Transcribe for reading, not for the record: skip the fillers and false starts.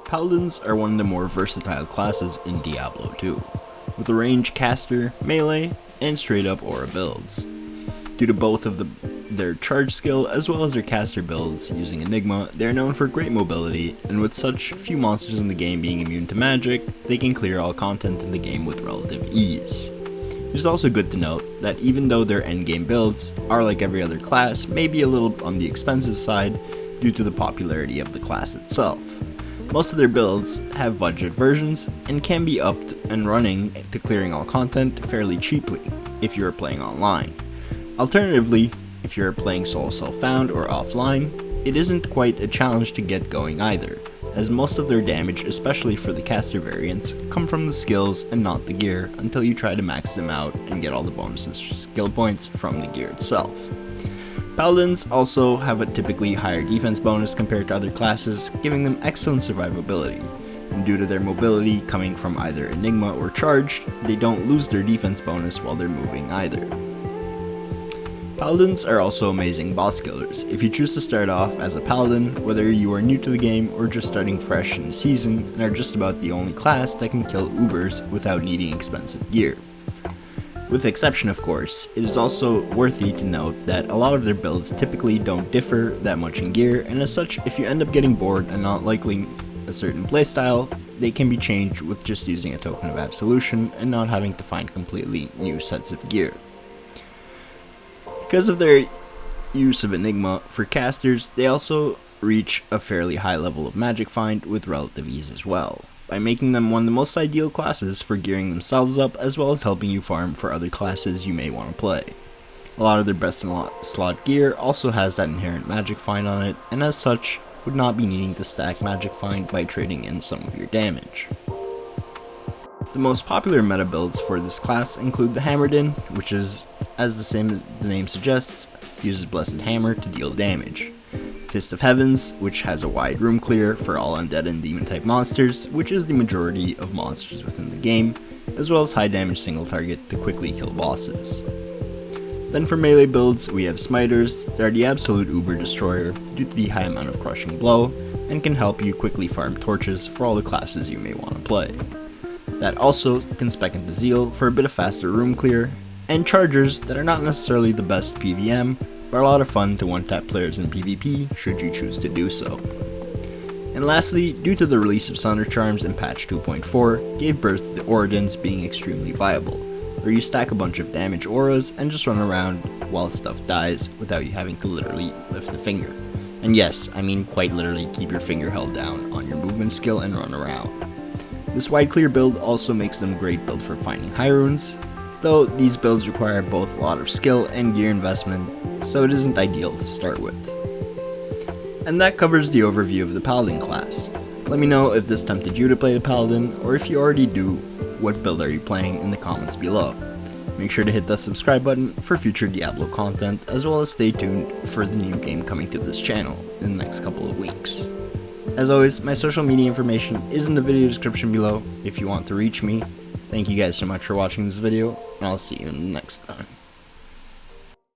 Paladins are one of the more versatile classes in Diablo 2, with a range caster, melee, and straight up aura builds. Due to both of their charge skill as well as their caster builds using Enigma, they are known for great mobility, and with such few monsters in the game being immune to magic, they can clear all content in the game with relative ease. It is also good to note that even though their endgame builds are like every other class, maybe a little on the expensive side due to the popularity of the class itself. Most of their builds have budget versions and can be upped and running to clearing all content fairly cheaply if you are playing online. Alternatively, if you are playing solo self-found or offline, it isn't quite a challenge to get going either, as most of their damage, especially for the caster variants, come from the skills and not the gear until you try to max them out and get all the bonuses skill points from the gear itself. Paladins also have a typically higher defense bonus compared to other classes, giving them excellent survivability, and due to their mobility coming from either Enigma or Charged, they don't lose their defense bonus while they're moving either. Paladins are also amazing boss killers. If you choose to start off as a Paladin, whether you are new to the game or just starting fresh in the season, and are just about the only class that can kill Ubers without needing expensive gear. With the exception, of course, it is also worthy to note that a lot of their builds typically don't differ that much in gear, and as such, if you end up getting bored and not liking a certain playstyle, they can be changed with just using a token of absolution and not having to find completely new sets of gear. Because of their use of Enigma for casters, they also reach a fairly high level of magic find with relative ease as well, by making them one of the most ideal classes for gearing themselves up as well as helping you farm for other classes you may want to play. A lot of their best in slot gear also has that inherent magic find on it, and as such would not be needing to stack magic find by trading in some of your damage. The most popular meta builds for this class include the Paladin, which is, as the name suggests, uses Blessed Hammer to deal damage. Fist of Heavens, which has a wide room clear for all undead and demon type monsters, which is the majority of monsters within the game, as well as high damage single target to quickly kill bosses. Then for melee builds, we have Smiters that are the absolute uber destroyer due to the high amount of crushing blow, and can help you quickly farm torches for all the classes you may want to play. That also can spec into Zeal for a bit of faster room clear, and Chargers that are not necessarily the best PVM, but are a lot of fun to one-tap players in PvP should you choose to do so. And lastly, due to the release of Sunder Charms in patch 2.4, gave birth to the Oradins being extremely viable, where you stack a bunch of damage auras and just run around while stuff dies without you having to literally lift a finger. And yes, I mean quite literally keep your finger held down on your movement skill and run around. This wide clear build also makes them a great build for finding high runes, though these builds require both a lot of skill and gear investment, so it isn't ideal to start with. And that covers the overview of the Paladin class. Let me know if this tempted you to play the Paladin, or if you already do, what build are you playing in the comments below. Make sure to hit that subscribe button for future Diablo content, as well as stay tuned for the new game coming to this channel in the next couple of weeks. As always, my social media information is in the video description below if you want to reach me. Thank you guys so much for watching this video, and I'll see you in the next time.